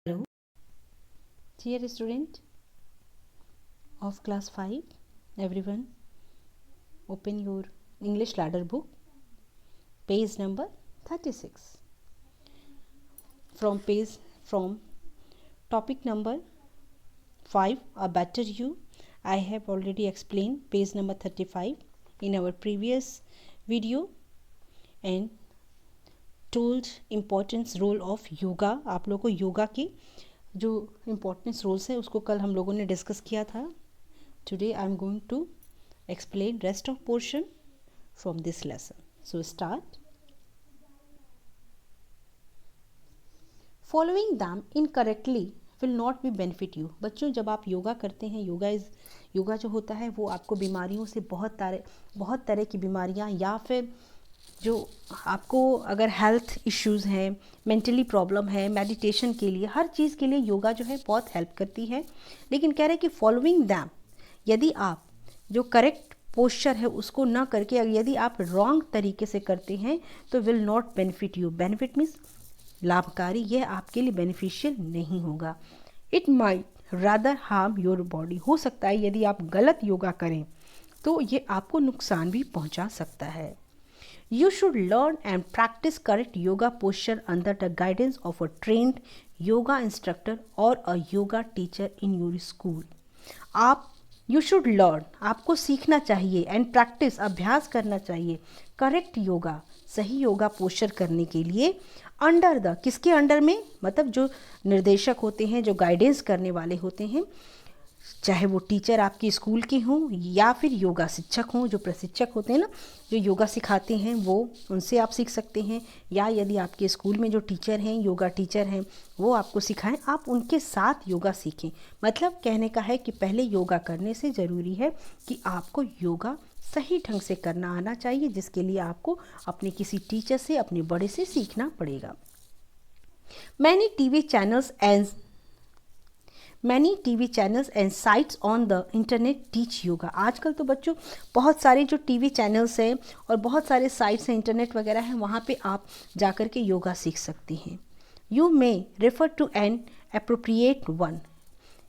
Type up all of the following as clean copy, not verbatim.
Hello, dear student of class 5, everyone open your English ladder book, page number 36. From topic number 5, a better you. I have already explained page number 35 in our previous video and told importance role of yoga. आप लोगों को योगा की जो importance roles है उसको कल हम लोगों ने डिस्कस किया था. Today I am going to explain rest of portion from this lesson. So start. Following them incorrectly will not be benefit you. बच्चों, जब आप योगा करते हैं, योगा जो होता है वो आपको बीमारियों से बहुत तरह की बीमारियां या फिर जो आपको अगर हेल्थ इश्यूज़ हैं, मेंटली प्रॉब्लम है, मेडिटेशन के लिए, हर चीज़ के लिए योगा जो है बहुत हेल्प करती है. लेकिन कह रहे हैं कि फॉलोइंग दैम, यदि आप जो करेक्ट पोस्चर है उसको ना करके यदि आप रॉन्ग तरीके से करते हैं तो will not benefit you. Benefit means लाभकारी, यह आपके लिए बेनिफिशियल नहीं होगा. It might rather harm your body. हो सकता है यदि आप गलत योगा करें तो ये आपको नुकसान भी पहुंचा सकता है. You should learn and practice correct yoga posture under the guidance of a trained yoga instructor or a yoga teacher in your school. You should learn, आपको सीखना चाहिए, and practice, अभ्यास करना चाहिए, correct योगा, सही योगा पोस्चर करने के लिए अंडर द, किसके अंडर में, मतलब जो निर्देशक होते हैं, जो गाइडेंस करने वाले होते हैं, चाहे वो टीचर आपके स्कूल के हों या फिर योगा शिक्षक हों, जो प्रशिक्षक होते हैं ना, जो योगा सिखाते हैं, वो उनसे आप सीख सकते हैं. या यदि आपके स्कूल में जो टीचर हैं, योगा टीचर हैं, वो आपको सिखाएं, आप उनके साथ योगा सीखें. मतलब कहने का है कि पहले योगा करने से ज़रूरी है कि आपको योगा सही ढंग से करना आना चाहिए, जिसके लिए आपको अपने किसी टीचर से, अपने बड़े से सीखना पड़ेगा. Many TV channels and sites on the internet teach yoga. आजकल तो बच्चों बहुत सारे जो टीवी चैनल्स हैं और बहुत सारे साइट्स हैं, इंटरनेट वगैरह हैं, वहाँ पे आप जाकर के योगा सीख सकती हैं. You may refer to an appropriate one.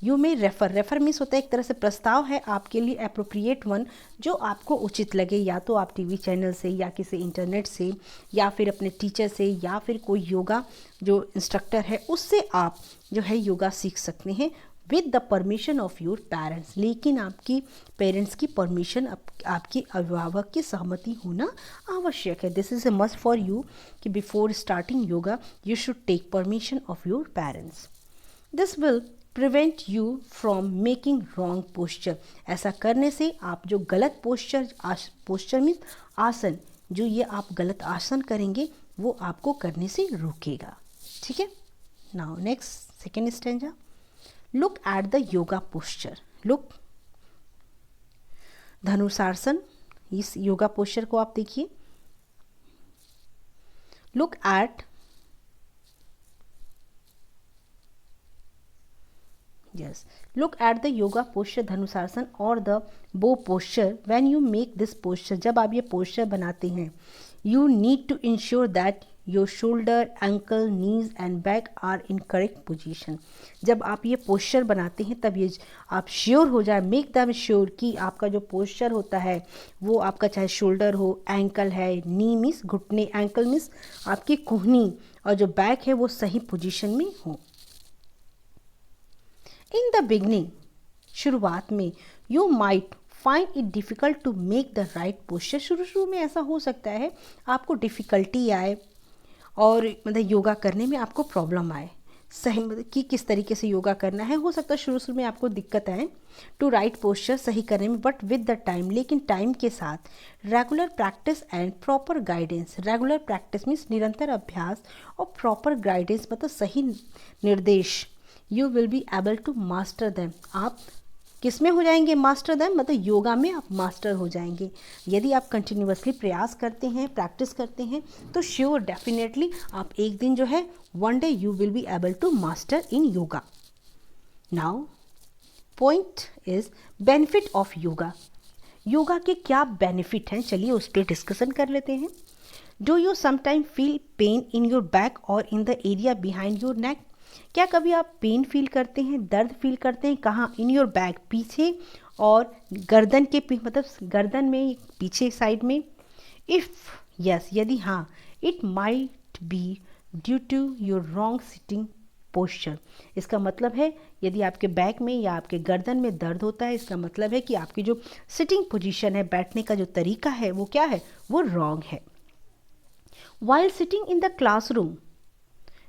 You may refer means होता है एक तरह से प्रस्ताव है आपके लिए, अप्रोप्रिएट वन, जो आपको उचित लगे. या तो आप टीवी चैनल से या किसी इंटरनेट से या फिर अपने टीचर से या फिर कोई योगा जो इंस्ट्रक्टर है उससे आप जो है योगा सीख सकते हैं with the permission of your parents. लेकिन आपकी पेरेंट्स की परमिशन, आपकी अभिभावक की सहमति होना आवश्यक है. This is a must for you कि before starting yoga you should take permission of your parents. This will prevent you from making wrong posture. ऐसा करने से आप जो गलत पोस्चर मीन्स आसन, जो ये आप गलत आसन करेंगे वो आपको करने से रोकेगा. ठीक है. Now next second stanza. Look at the yoga posture. Look, धनुषासन, इस योगा पोस्चर को आप देखिए. Look at, yes, look at the yoga posture धनुषासन और the bow posture. when you make this posture, जब आप ये पोस्चर बनाते हैं, you need to ensure that your shoulder, ankle, knees and back are in correct position. जब आप ये पोस्चर बनाते हैं तब ये आप श्योर हो जाए, मेक दैम श्योर कि आपका जो पोस्चर होता है वो आपका चाहे शोल्डर हो, एंकल है, नी मीन्स घुटने, एंकल मीन्स आपकी कुहनी, और जो बैक है वो सही पोजीशन में हो. इन द बिगनिंग, शुरुआत में, you might find it difficult to make the right posture. शुरू में ऐसा हो सकता है आपको डिफ़िकल्टी आए और मतलब योगा करने में आपको प्रॉब्लम आए, सही मतलब कि किस तरीके से योगा करना है. हो सकता है शुरू में आपको दिक्कत आए टू राइट पोस्चर सही करने में, बट विद द टाइम, लेकिन टाइम के साथ, regular practice and proper guidance. Regular practice means निरंतर अभ्यास और प्रॉपर गाइडेंस मतलब सही निर्देश, you will be able to master them. आप किस में हो जाएंगे मास्टर दैम, मतलब योगा में आप मास्टर हो जाएंगे. यदि आप कंटिन्यूअसली प्रयास करते हैं, प्रैक्टिस करते हैं, तो श्योर डेफिनेटली आप एक दिन जो है, one day you will be able to master in yoga. Now point is benefit of yoga. Yoga के क्या बेनिफिट हैं, चलिए उस पर डिस्कशन कर लेते हैं. Do you sometime feel pain in your back और in the area behind your neck. क्या कभी आप पेन फील करते हैं, दर्द फील करते हैं? कहाँ? इन योर बैक, पीछे और गर्दन के मतलब गर्दन में पीछे साइड में? इफ़ यस, यदि हाँ, it might be due to your wrong sitting posture. इसका मतलब है यदि आपके बैक में या आपके गर्दन में दर्द होता है, इसका मतलब है कि आपकी जो सिटिंग पोजीशन है, बैठने का जो तरीका है, वो क्या है? वो रॉन्ग है। While sitting in the classroom,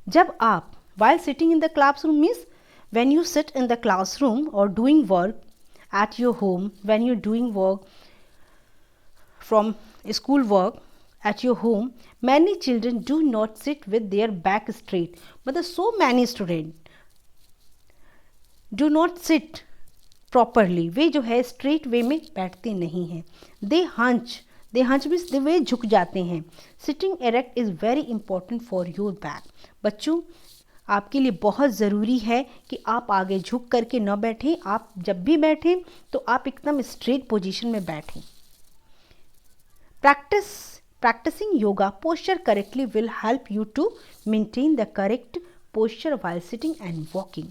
जब आप while sitting in the classroom means when you sit in the classroom or doing work at your home, when you're doing work from school work at your home, many children do not sit with their back straight, मतलब so many students do not sit properly, वे जो है straight way में बैठते नहीं हैं। they hunch means वे झुक जाते हैं। sitting erect is very important for your back, बच्चों आपके लिए बहुत ज़रूरी है कि आप आगे झुक करके न बैठें। आप जब भी बैठें तो आप एकदम स्ट्रेट पोजीशन में बैठें। Practising yoga posture correctly will help you to maintain the correct posture while sitting and walking.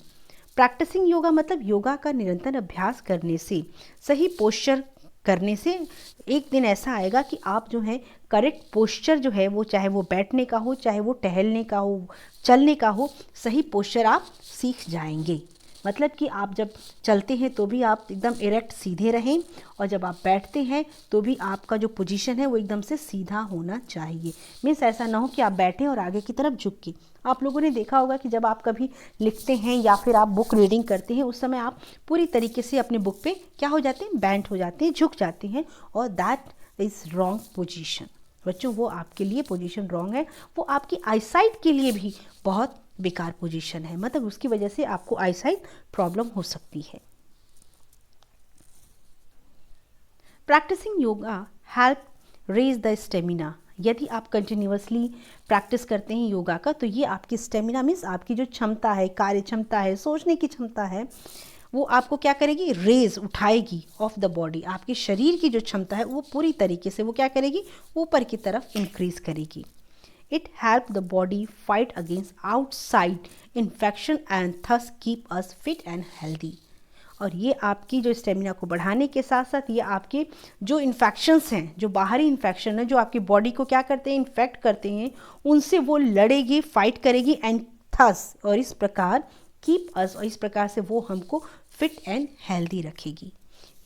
Practising yoga मतलब योगा का निरंतर अभ्यास करने से, सही पोस्चर करने से एक दिन ऐसा आएगा कि आप जो है करेक्ट पोस्चर जो है वो, चाहे वो बैठने का हो, चाहे वो टहलने का हो, चलने का हो, सही पोस्चर आप सीख जाएंगे। मतलब कि आप जब चलते हैं तो भी आप एकदम इरेक्ट सीधे रहें, और जब आप बैठते हैं तो भी आपका जो पोजीशन है वो एकदम से सीधा होना चाहिए। मीन्स ऐसा ना हो कि आप बैठें और आगे की तरफ झुक के। आप लोगों ने देखा होगा कि जब आप कभी लिखते हैं या फिर आप बुक रीडिंग करते हैं, उस समय आप पूरी तरीके से अपने बुक पे क्या हो जाते हैं? बैंड हो जाते हैं, झुक जाते हैं, और दैट इज़ रॉन्ग पोजीशन। बच्चों वो आपके लिए पोजीशन रॉन्ग है, वो आपकी आईसाइट के लिए भी बहुत बेकार पोजीशन है, मतलब उसकी वजह से आपको आईसाइट प्रॉब्लम हो सकती है। Practising yoga help raise the stamina, यदि आप कंटिन्यूअसली प्रैक्टिस करते हैं योगा का, तो ये आपकी स्टेमिना मीन्स आपकी जो क्षमता है, कार्य क्षमता है, सोचने की क्षमता है, वो आपको क्या करेगी? रेज उठाएगी ऑफ द बॉडी। आपके शरीर की जो क्षमता है वो पूरी तरीके से वो क्या करेगी? ऊपर की तरफ इंक्रीज करेगी। It helps the body fight against outside infection and thus keep us fit and healthy। और ये आपकी जो स्टेमिना को बढ़ाने के साथ साथ ये आपके जो इन्फेक्शंस हैं, जो बाहरी इन्फेक्शन है, जो आपकी बॉडी को क्या करते हैं? इन्फेक्ट करते हैं, उनसे वो लड़ेगी, फाइट करेगी, एंड थस और इस प्रकार कीप अस, और इस प्रकार से वो हमको फिट एंड हेल्दी रखेगी।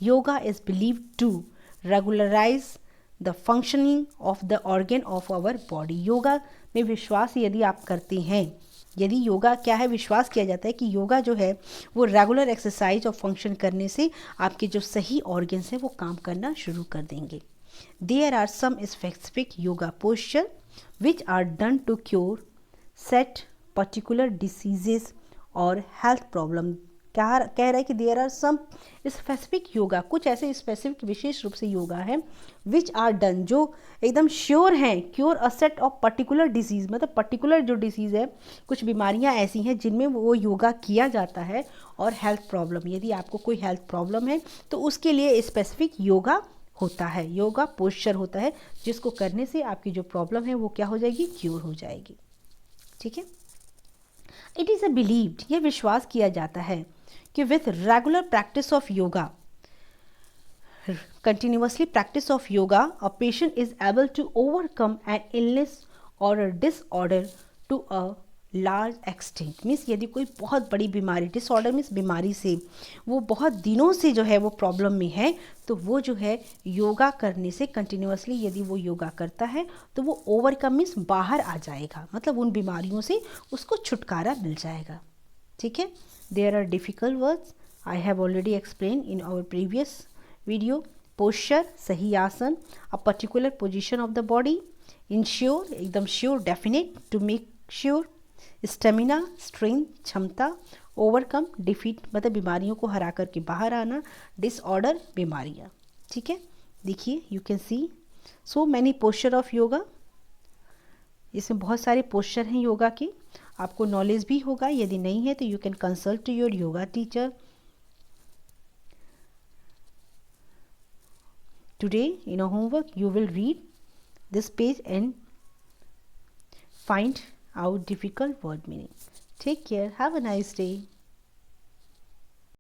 Yoga is believe to regularise the functioning of the organ of our body. Yoga में विश्वास यदि आप करते हैं, यदि योगा क्या है? विश्वास किया जाता है कि योगा जो है वो रेगुलर एक्सरसाइज और फंक्शन करने से आपके जो सही ऑर्गन्स हैं वो काम करना शुरू कर देंगे। There are some specific yoga posture which are done to cure set particular diseases और हेल्थ प्रॉब्लम। क्या कह रहा है कि there are some specific yoga, कुछ ऐसे स्पेसिफिक विशेष रूप से योगा है विच आर डन, जो एकदम श्योर हैं, cure a set of particular disease, मतलब पर्टिकुलर जो डिसीज़ है, कुछ बीमारियां ऐसी हैं जिनमें वो योगा किया जाता है, और हेल्थ प्रॉब्लम, यदि आपको कोई हेल्थ प्रॉब्लम है तो उसके लिए स्पेसिफिक योगा होता है, योगा पोस्चर होता है, जिसको करने से आपकी जो प्रॉब्लम है वो क्या हो जाएगी? क्योर हो जाएगी। ठीक है। इट इज़ अ बिलीव्ड, यह विश्वास किया जाता है कि with regular practice of yoga, continuously practice of yoga, a patient is able to overcome an illness or a disorder to a large extent। Means यदि कोई बहुत बड़ी बीमारी, डिसऑर्डर मीन्स बीमारी से वो बहुत दिनों से जो है वो प्रॉब्लम में है, तो वो जो है योगा करने से कंटिन्यूअसली यदि वो योगा करता है तो वो ओवरकम मीन्स बाहर आ जाएगा, मतलब उन बीमारियों से उसको छुटकारा मिल जाएगा। ठीक है। There are difficult words I have already explain in our previous video. Posture, सही आसन, a particular position of the body, ensure, एकदम sure, definite, to make sure, stamina, strength, क्षमता, ओवरकम, डिफीट, मतलब बीमारियों को हरा करके बाहर आना, डिसऑर्डर, बीमारियाँ। ठीक है। देखिए you can see so many posture of yoga, इसमें बहुत सारे पोस्चर हैं योगा के, आपको नॉलेज भी होगा, यदि नहीं है तो you can consult your yoga teacher. Today in a homework you will read this page and find out difficult word meaning। Take care. Have a nice day.